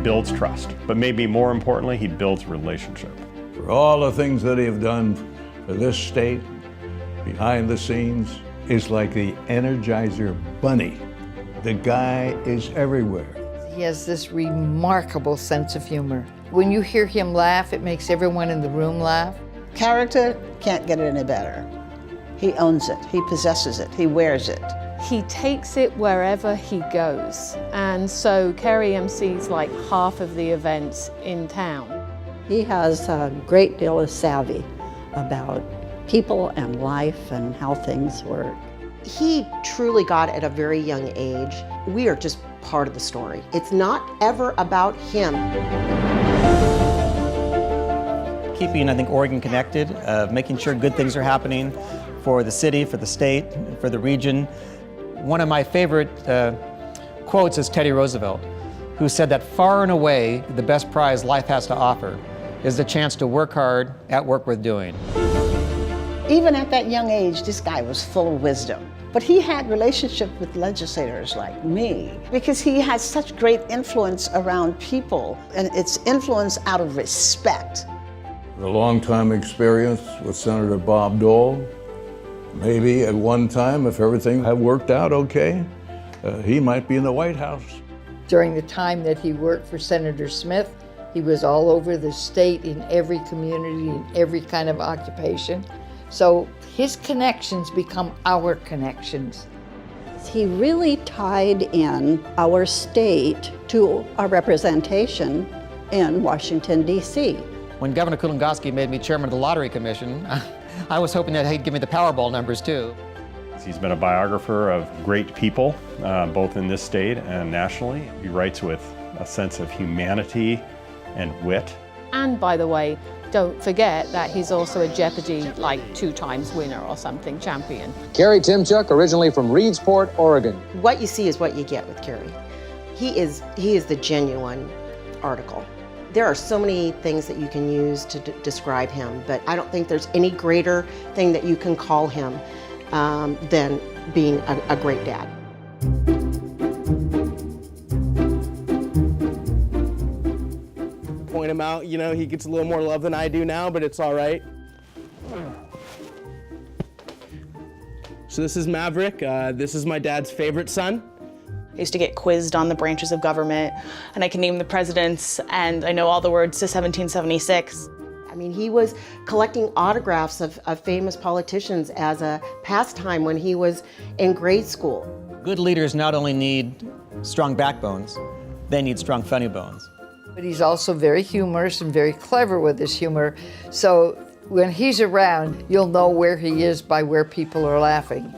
builds trust, but maybe more importantly, he builds relationship. For all the things that he have done for this state, behind the scenes, is like the Energizer Bunny. The guy is everywhere. He has this remarkable sense of humor. When you hear him laugh, it makes everyone in the room laugh. Character can't get any better. He owns it, he possesses it, he wears it. He takes it wherever he goes. And so Kerry MCs like half of the events in town. He has a great deal of savvy about people and life and how things work. He truly got at a very young age. We are just part of the story. It's not ever about him. Keeping, I think, Oregon connected, making sure good things are happening for the city, for the state, for the region. One of my favorite quotes is Teddy Roosevelt, who said that far and away, the best prize life has to offer is the chance to work hard at work worth doing. Even at that young age, this guy was full of wisdom. But he had relationships with legislators like me because he has such great influence around people, and it's influence out of respect. A long-time experience with Senator Bob Dole. Maybe at one time, if everything had worked out okay, he might be in the White House. During the time that he worked for Senator Smith, he was all over the state in every community, in every kind of occupation. So his connections become our connections. He really tied in our state to our representation in Washington, D.C. When Governor Kulongoski made me chairman of the Lottery Commission, I was hoping that he'd give me the Powerball numbers too. He's been a biographer of great people, both in this state and nationally. He writes with a sense of humanity and wit. And by the way, don't forget that he's also a Jeopardy, like 2 times winner or something, champion. Kerry Tymchuk, originally from Reedsport, Oregon. What you see is what you get with Kerry. He is the genuine article. There are so many things that you can use to describe him, but I don't think there's any greater thing that you can call him than being a great dad. Point him out, you know, he gets a little more love than I do now, but it's all right. So this is Maverick. This is my dad's favorite son. I used to get quizzed on the branches of government, and I can name the presidents, and I know all the words to 1776. I mean, he was collecting autographs of famous politicians as a pastime when he was in grade school. Good leaders not only need strong backbones, they need strong funny bones. But he's also very humorous and very clever with his humor. So when he's around, you'll know where he is by where people are laughing.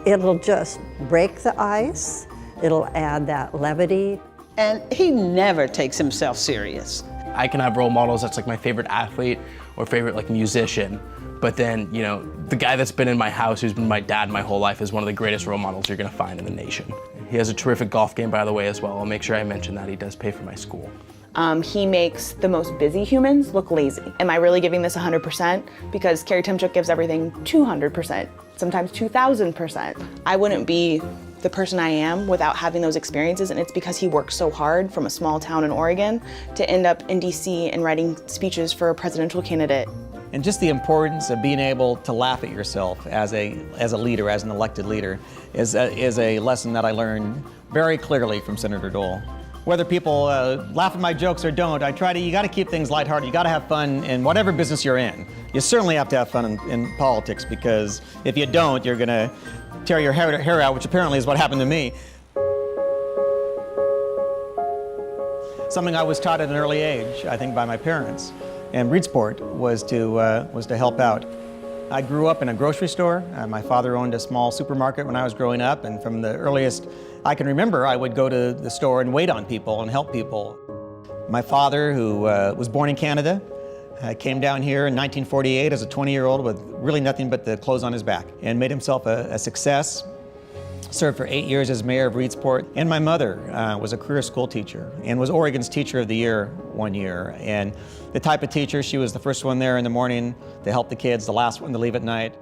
It'll just break the ice. It'll add that levity. And he never takes himself serious. I can have role models that's like my favorite athlete or favorite like musician, but then, you know, the guy that's been in my house, who's been my dad my whole life, is one of the greatest role models you're gonna find in the nation. He has a terrific golf game, by the way, as well. I'll make sure I mention that. He does pay for my school. He makes the most busy humans look lazy. Am I really giving this 100%? Because Kerry Tymchuk gives everything 200%, sometimes 2,000%. I wouldn't be the person I am without having those experiences, and it's because he worked so hard from a small town in Oregon to end up in DC and writing speeches for a presidential candidate. And just the importance of being able to laugh at yourself as a leader, as an elected leader, is a lesson that I learned very clearly from Senator Dole. Whether people laugh at my jokes or don't, you gotta keep things lighthearted. You gotta have fun in whatever business you're in. You certainly have to have fun in politics, because if you don't, you're gonna tear your hair out, which apparently is what happened to me. Something I was taught at an early age, I think by my parents, and Reedsport was to help out. I grew up in a grocery store. My father owned a small supermarket when I was growing up, and from the earliest I can remember, I would go to the store and wait on people and help people. My father, who was born in Canada, came down here in 1948 as a 20-year-old with really nothing but the clothes on his back, and made himself a success. Served for 8 years as mayor of Reedsport. And my mother was a career school teacher and was Oregon's Teacher of the Year one year. And the type of teacher, she was the first one there in the morning to help the kids, the last one to leave at night.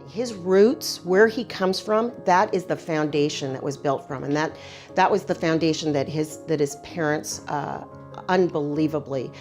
His roots, where he comes from, that is the foundation that was built from, and that was the foundation that his parents unbelievably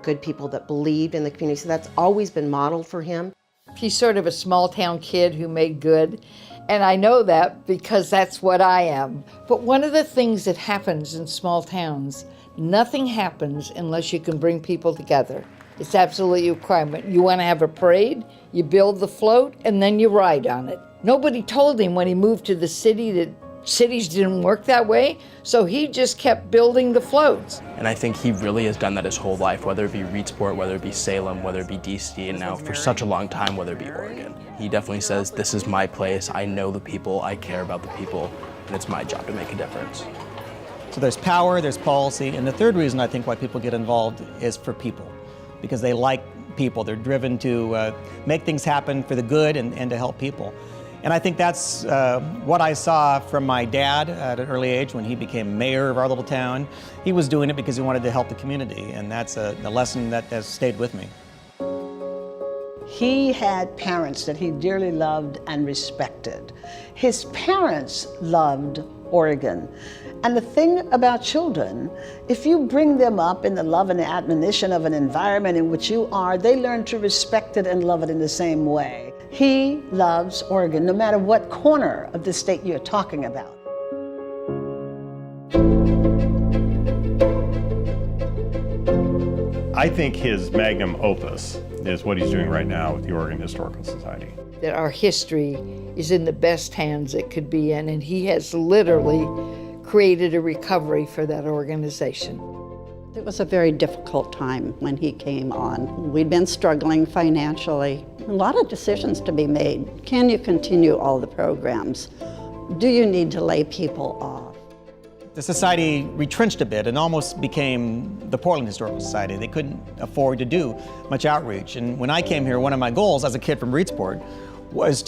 good people that believed in the community. So that's always been modeled for him. He's sort of a small town kid who made good, and I know that because that's what I am. But one of the things that happens in small towns, nothing happens unless you can bring people together. It's absolutely a requirement. You want to have a parade, you build the float, and then you ride on it. Nobody told him when he moved to the city that cities didn't work that way, so he just kept building the floats. And I think he really has done that his whole life, whether it be Reedsport, whether it be Salem, whether it be DC, and now for such a long time, whether it be Oregon. He definitely says, this is my place, I know the people, I care about the people, and it's my job to make a difference. So there's power, there's policy, and the third reason I think why people get involved is for people, because they like people. They're driven to make things happen for the good and to help people. And I think that's what I saw from my dad at an early age when he became mayor of our little town. He was doing it because he wanted to help the community, and that's a lesson that has stayed with me. He had parents that he dearly loved and respected. His parents loved Oregon. And the thing about children, if you bring them up in the love and the admonition of an environment in which you are, they learn to respect it and love it in the same way. He loves Oregon, no matter what corner of the state you're talking about. I think his magnum opus is what he's doing right now with the Oregon Historical Society. That our history is in the best hands it could be in, and he has literally created a recovery for that organization. It was a very difficult time when he came on. We'd been struggling financially. A lot of decisions to be made. Can you continue all the programs? Do you need to lay people off? The society retrenched a bit and almost became the Portland Historical Society. They couldn't afford to do much outreach. And when I came here, one of my goals as a kid from Reedsport was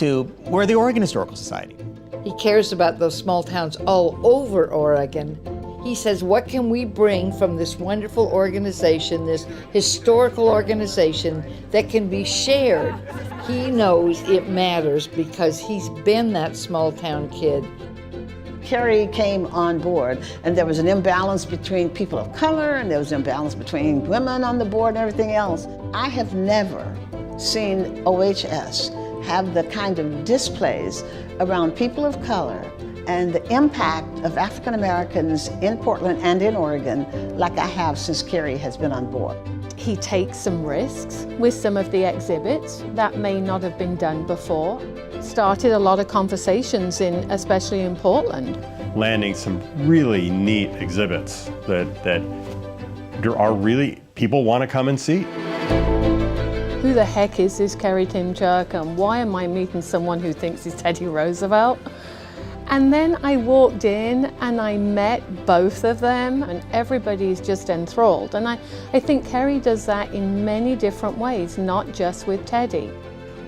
we're the Oregon Historical Society. He cares about those small towns all over Oregon. He says, what can we bring from this wonderful organization, this historical organization that can be shared? He knows it matters because he's been that small town kid. Kerry came on board, and there was an imbalance between people of color, and there was an imbalance between women on the board and everything else. I have never seen OHS have the kind of displays around people of color and the impact of African Americans in Portland and in Oregon like I have since Kerry has been on board. He takes some risks with some of the exhibits that may not have been done before. Started a lot of conversations especially in Portland. Landing some really neat exhibits that are really, people want to come and see. Who the heck is this Kerry Tymchuk, and why am I meeting someone who thinks he's Teddy Roosevelt? And then I walked in and I met both of them, and everybody's just enthralled. And I think Kerry does that in many different ways, not just with Teddy.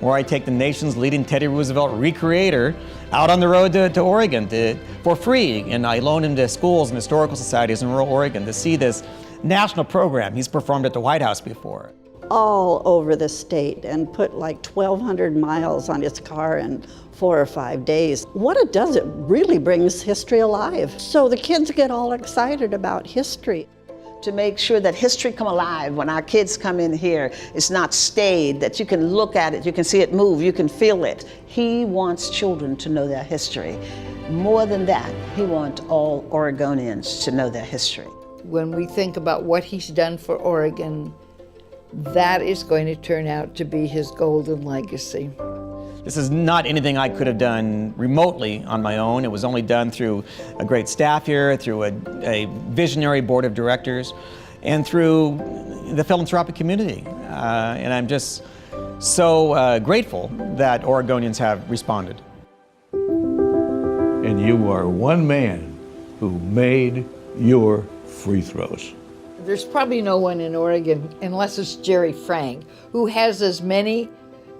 Where I take the nation's leading Teddy Roosevelt recreator out on the road to Oregon for free, and I loan him to schools and historical societies in rural Oregon to see this national program he's performed at the White House before. All over the state and put like 1,200 miles on his car in 4 or 5 days. What it does, it really brings history alive. So the kids get all excited about history. To make sure that history come alive when our kids come in here, it's not stayed, that you can look at it, you can see it move, you can feel it. He wants children to know their history. More than that, he wants all Oregonians to know their history. When we think about what he's done for Oregon, that is going to turn out to be his golden legacy. This is not anything I could have done remotely on my own. It was only done through a great staff here, through a visionary board of directors, and through the philanthropic community. And I'm just so grateful that Oregonians have responded. And you are one man who made your free throws. There's probably no one in Oregon, unless it's Jerry Frank, who has as many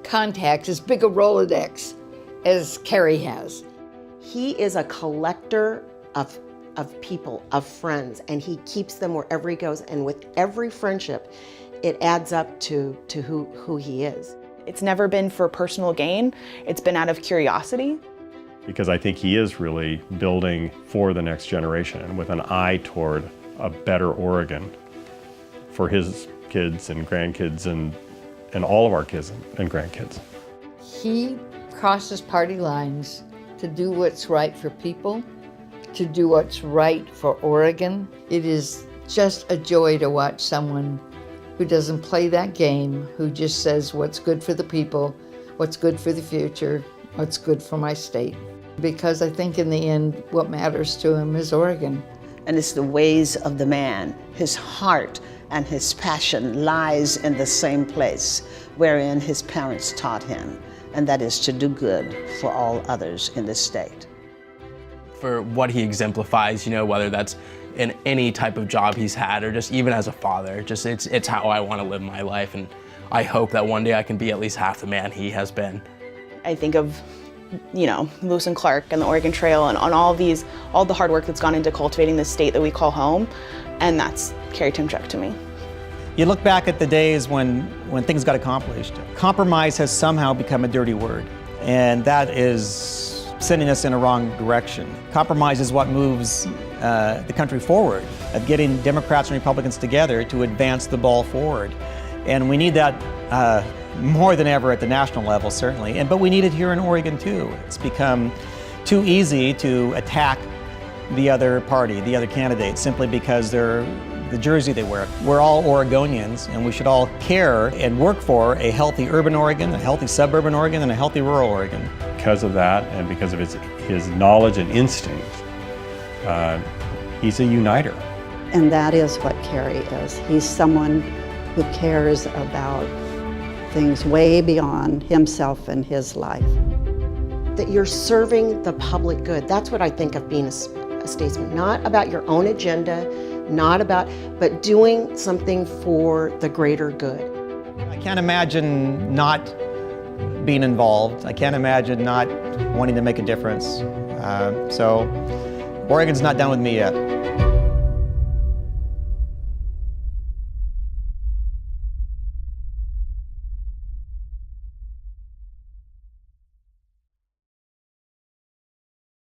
contacts, as big a Rolodex as Kerry has. He is a collector of people, of friends, and he keeps them wherever he goes. And with every friendship, it adds up to who he is. It's never been for personal gain. It's been out of curiosity. Because I think he is really building for the next generation and with an eye toward a better Oregon for his kids and grandkids and all of our kids and grandkids. He crosses party lines to do what's right for people, to do what's right for Oregon. It is just a joy to watch someone who doesn't play that game, who just says what's good for the people, what's good for the future, what's good for my state. Because I think in the end, what matters to him is Oregon. And it's the ways of the man. His heart and his passion lies in the same place wherein his parents taught him, and that is to do good for all others in this state. For what he exemplifies, whether that's in any type of job he's had or just even as a father, it's how I want to live my life, and I hope that one day I can be at least half the man he has been. I think of, Lewis and Clark and the Oregon Trail and on all the hard work that's gone into cultivating this state that we call home, and that's Kerry Tymchuk to me. You look back at the days when things got accomplished. Compromise has somehow become a dirty word, and that is sending us in a wrong direction. Compromise is what moves the country forward, of getting Democrats and Republicans together to advance the ball forward. And we need that more than ever at the national level, certainly, but we need it here in Oregon too. It's become too easy to attack the other party, the other candidate, simply because they're the jersey they wear. We're all Oregonians, and we should all care and work for a healthy urban Oregon, a healthy suburban Oregon, and a healthy rural Oregon. Because of that, and because of his knowledge and instinct, he's a uniter. And that is what Kerry is. He's someone who cares about things way beyond himself and his life. That you're serving the public good. That's what I think of being a statesman. Not about your own agenda, but doing something for the greater good. I can't imagine not being involved. I can't imagine not wanting to make a difference. So Oregon's not done with me yet.